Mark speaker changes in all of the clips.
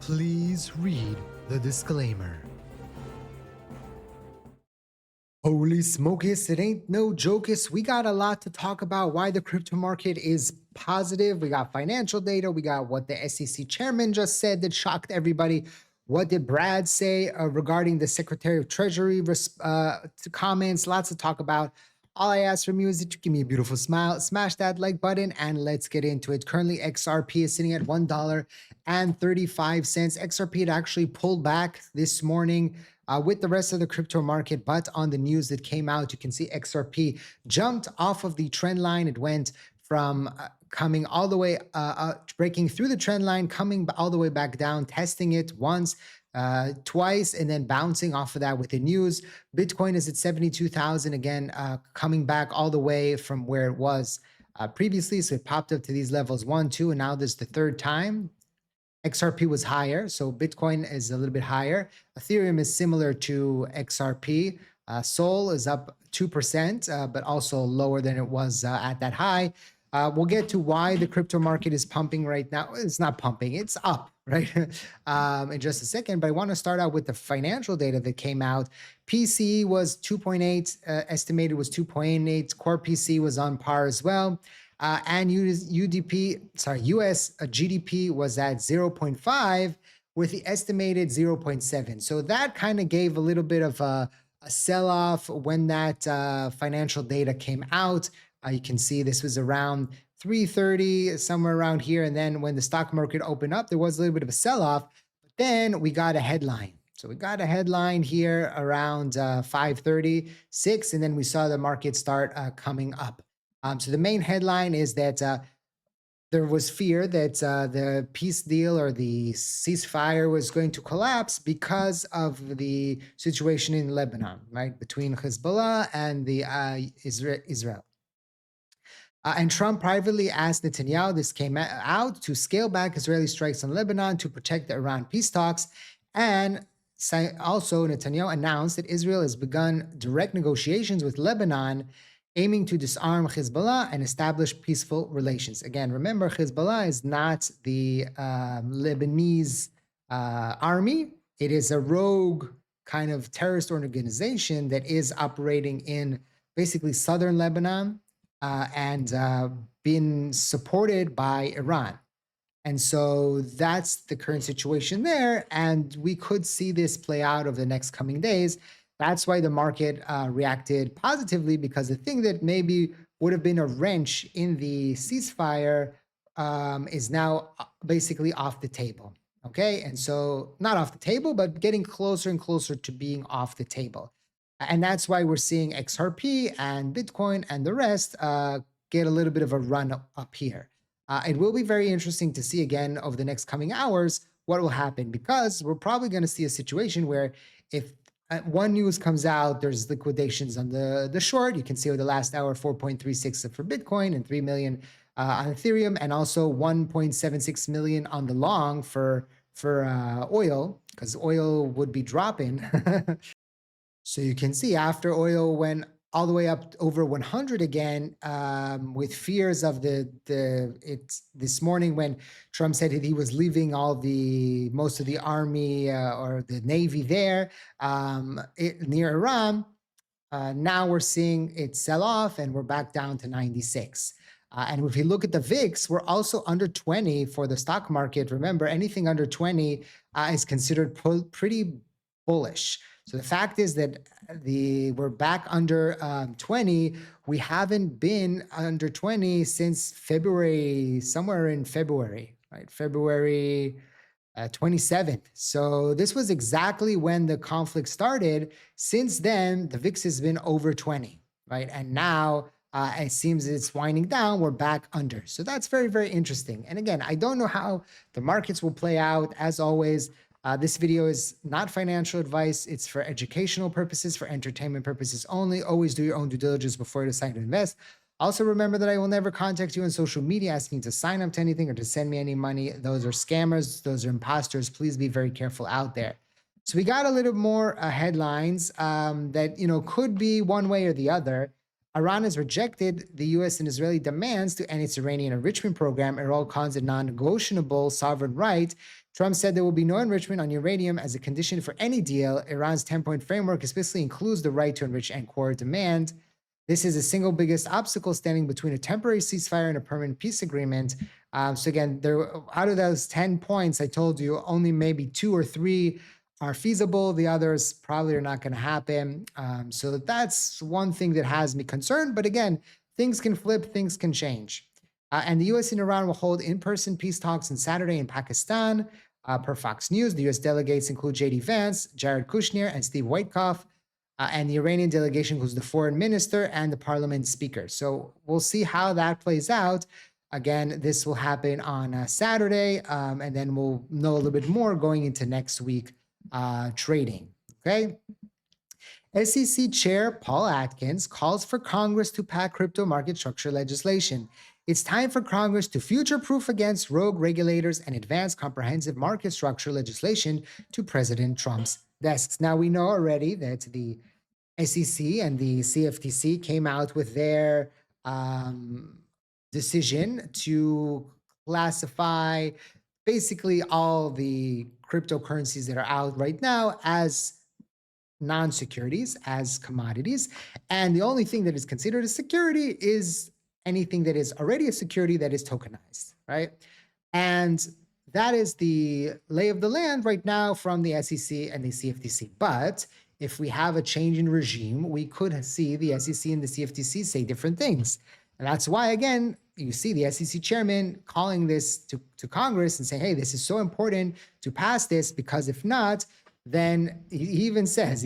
Speaker 1: Please read the disclaimer. Holy smokus, it ain't no jokus. We got a lot to talk about why the crypto market is positive. We got financial data. We got what the SEC chairman just said that shocked everybody. What did Brad say regarding the Secretary of Treasury comments? Lots to talk about. All I ask from you is that you give me a beautiful smile, smash that like button, and let's get into it. Currently, XRP is sitting at $1.35. XRP had actually pulled back this morning with the rest of the crypto market, but on the news that came out, you can see XRP jumped off of the trend line. It went from coming all the way, breaking through the trend line, coming all the way back down, testing it once, twice, and then bouncing off of that with the news. Bitcoin is at 72,000 again, coming back all the way from where it was previously. So it popped up to these levels 1, 2, and now this is the third time. XRP was higher, so Bitcoin is a little bit higher. Ethereum is similar to XRP. Sol is up 2%, but also lower than it was at that high. We'll get to why the crypto market is pumping right now. It's not pumping, it's up, right? In just a second, but I want to start out with the financial data that came out. PCE was 2.8, estimated was 2.8. Core PC was on par as well. And US GDP was at 0.5 with the estimated 0.7. So that kind of gave a little bit of a sell-off when that financial data came out. You can see this was around 3:30, somewhere around here. And then when the stock market opened up, there was a little bit of a sell-off. But then we got a headline. So we got a headline here around 5:36, and then we saw the market start coming up. So the main headline is that there was fear that the peace deal or the ceasefire was going to collapse because of the situation in Lebanon, right, between Hezbollah and the Israel. And Trump privately asked Netanyahu, this came out, to scale back Israeli strikes on Lebanon to protect the Iran peace talks. And also Netanyahu announced that Israel has begun direct negotiations with Lebanon, aiming to disarm Hezbollah and establish peaceful relations. Again, remember, Hezbollah is not the Lebanese army. It is a rogue kind of terrorist organization that is operating in basically southern Lebanon and been supported by Iran. And so that's the current situation there. And we could see this play out over the next coming days. That's why the market reacted positively, because the thing that maybe would have been a wrench in the ceasefire is now basically off the table. Okay, and so not off the table, but getting closer and closer to being off the table. And that's why we're seeing XRP and Bitcoin and the rest get a little bit of a run up here. It will be very interesting to see again over the next coming hours what will happen, because we're probably going to see a situation where if one news comes out, there's liquidations on the short. You can see over the last hour, 4.36 for Bitcoin and 3 million on Ethereum, and also 1.76 million on the long for oil, because oil would be dropping. So you can see after oil went all the way up over 100 again, with fears of this morning when Trump said that he was leaving most of the army or the Navy there near Iran. Now we're seeing it sell off and we're back down to 96. And if you look at the VIX, we're also under 20 for the stock market. Remember, anything under 20 is considered pretty bullish. So the fact is that we're back under 20. We haven't been under 20 since February, somewhere in February, right? February 27th. So this was exactly when the conflict started. Since then, the VIX has been over 20, right? And now it seems it's winding down. We're back under. So that's very, very interesting. And again, I don't know how the markets will play out. As always, this video is not financial advice. It's for educational purposes, for entertainment purposes only. Always do your own due diligence before you decide to invest. Also, remember that I will never contact you on social media asking you to sign up to anything or to send me any money. Those are scammers. Those are imposters. Please be very careful out there. So we got a little more headlines that could be one way or the other. Iran has rejected the U.S. and Israeli demands to end its uranium enrichment program. Iran calls it non-negotiable sovereign right. Trump said there will be no enrichment on uranium as a condition for any deal. Iran's 10-point framework especially includes the right to enrich and core demand. This is the single biggest obstacle standing between a temporary ceasefire and a permanent peace agreement. So again, out of those 10 points, I told you only maybe 2 or 3 are feasible. The others probably are not going to happen. So that's one thing that has me concerned. But again, things can flip, things can change. And the US and Iran will hold in-person peace talks on Saturday in Pakistan. Per Fox News, the US delegates include J.D. Vance, Jared Kushner, and Steve Witkoff. And the Iranian delegation includes the foreign minister and the parliament speaker. So we'll see how that plays out. Again, this will happen on Saturday, and then we'll know a little bit more going into next week trading. Okay. SEC Chair Paul Atkins calls for Congress to pass crypto market structure legislation. It's time for Congress to future-proof against rogue regulators and advance comprehensive market structure legislation to President Trump's desks. Now, we know already that the SEC and the CFTC came out with their decision to classify basically all the cryptocurrencies that are out right now as non-securities, as commodities. And the only thing that is considered a security is anything that is already a security that is tokenized, right? And that is the lay of the land right now from the SEC and the CFTC. But if we have a change in regime, we could see the SEC and the CFTC say different things. And that's why, again, you see the SEC chairman calling this to Congress and saying, hey, this is so important to pass this, because if not, then he even says,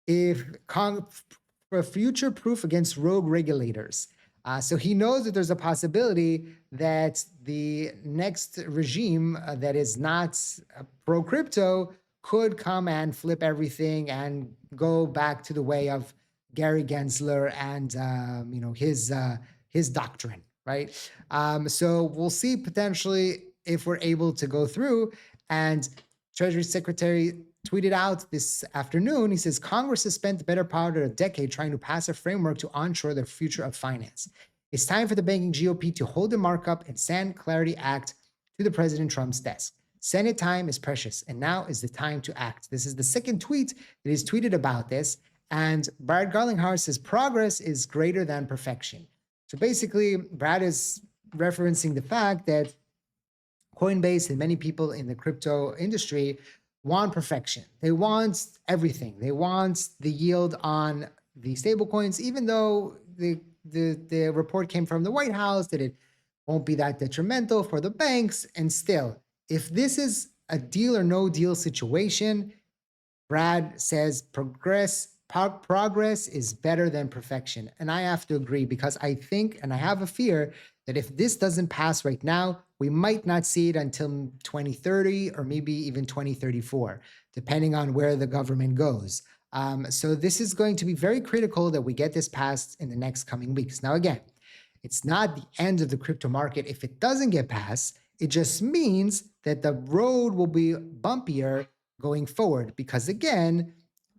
Speaker 1: if for future proof against rogue regulators. So he knows that there's a possibility that the next regime that is not pro-crypto could come and flip everything and go back to the way of Gary Gensler and his doctrine, right? So we'll see potentially if we're able to go through. And Treasury Secretary tweeted out this afternoon, he says, Congress has spent the better part of a decade trying to pass a framework to onshore the future of finance. It's time for the banking GOP to hold the markup and send Clarity Act to the President Trump's desk. Senate time is precious, and now is the time to act. This is the second tweet that he's tweeted about this. And Brad Garlinghouse says, progress is greater than perfection. So basically, Brad is referencing the fact that Coinbase and many people in the crypto industry want perfection. They want everything. They want the yield on the stablecoins, even though the report came from the White House that it won't be that detrimental for the banks. And still, if this is a deal or no deal situation, Brad says progress is better than perfection. And I have to agree, because I think, and I have a fear, that if this doesn't pass right now, we might not see it until 2030 or maybe even 2034, depending on where the government goes. So this is going to be very critical that we get this passed in the next coming weeks. Now, again, it's not the end of the crypto market if it doesn't get passed. It just means that the road will be bumpier going forward, because again,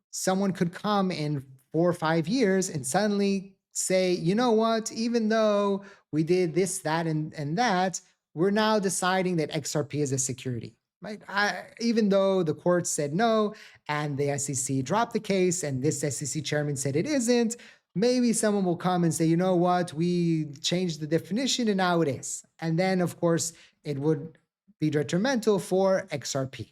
Speaker 1: someone could come in 4 or 5 years and suddenly say, you know what, even though we did this, that, and that, we're now deciding that XRP is a security, right? Even though the court said no, and the SEC dropped the case, and this SEC chairman said it isn't, maybe someone will come and say, you know what, we changed the definition and now it is. And then, of course, it would be detrimental for XRP.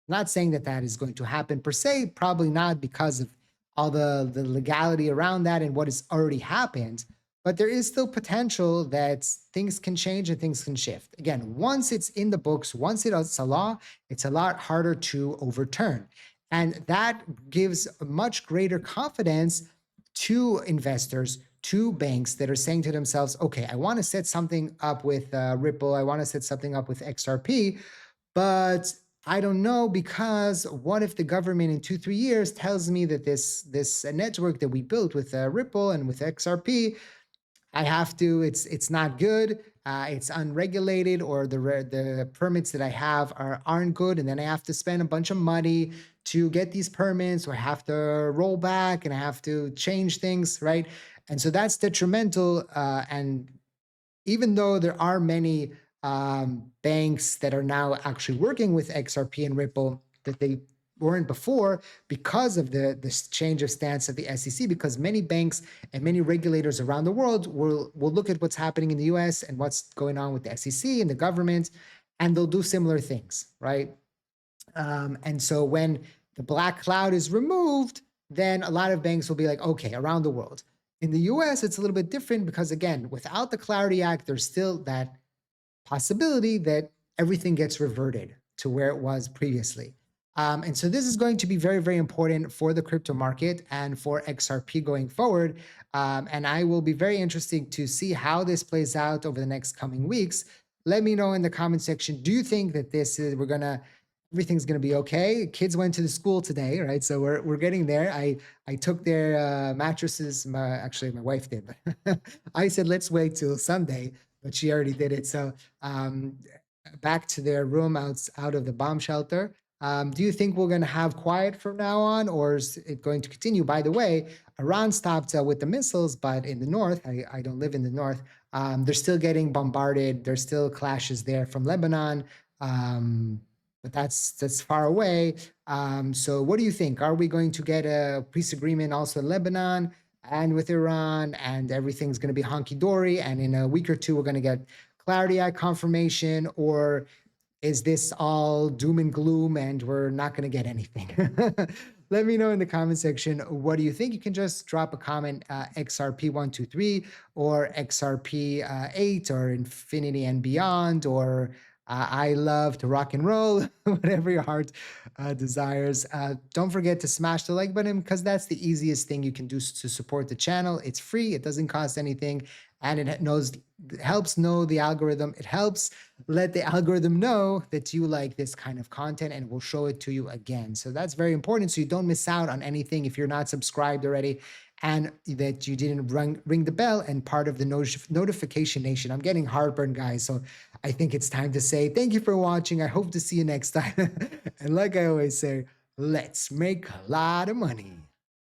Speaker 1: Not saying that that is going to happen per se, probably not, because of all the legality around that and what has already happened, but there is still potential that things can change and things can shift. Again, once it's in the books, once it's a law, it's a lot harder to overturn. And that gives much greater confidence to investors, to banks that are saying to themselves, okay, I want to set something up with Ripple, I want to set something up with XRP, but I don't know, because what if the government in 2-3 years tells me that this network that we built with Ripple and with XRP, I have to, it's not good, it's unregulated, or the permits that I have aren't good, and then I have to spend a bunch of money to get these permits, or I have to roll back and I have to change things, right? And so that's detrimental. And even though there are many banks that are now actually working with XRP and Ripple that they weren't before because of this change of stance of the SEC. Because many banks and many regulators around the world will look at what's happening in the US and what's going on with the SEC and the government, and they'll do similar things, right? And so when the black cloud is removed, then a lot of banks will be like, okay, around the world. In the US, it's a little bit different because, again, without the Clarity Act, there's still that possibility that everything gets reverted to where it was previously. And so this is going to be very, very important for the crypto market and for XRP going forward. And I will be very interested to see how this plays out over the next coming weeks. Let me know in the comment section. Do you think that everything's gonna be okay? Kids went to the school today, right? So we're getting there. I took their mattresses. Actually, my wife did. But I said let's wait till Sunday, but she already did it. So back to their room out of the bomb shelter. Do you think we're going to have quiet from now on, or is it going to continue? By the way, Iran stopped with the missiles, but in the north, I don't live in the north, they're still getting bombarded. There's still clashes there from Lebanon, but that's far away. So what do you think? Are we going to get a peace agreement also in Lebanon and with Iran, and everything's going to be honky-dory, and in a week or two, we're going to get Clarity Act confirmation, or is this all doom and gloom and we're not going to get anything? Let me know in the comment section. What do you think? You can just drop a comment, XRP123 or XRP8 or Infinity and Beyond, or I love to rock and roll, whatever your heart desires. Don't forget to smash the like button because that's the easiest thing you can do to support the channel. It's free, it doesn't cost anything, and it helps know the algorithm. It helps let the algorithm know that you like this kind of content, and will show it to you again. So that's very important, so you don't miss out on anything if you're not subscribed already, and that you didn't ring the bell and part of the notification nation. I'm getting heartburn, guys, so I think it's time to say thank you for watching. I hope to see you next time. And like I always say, let's make a lot of money.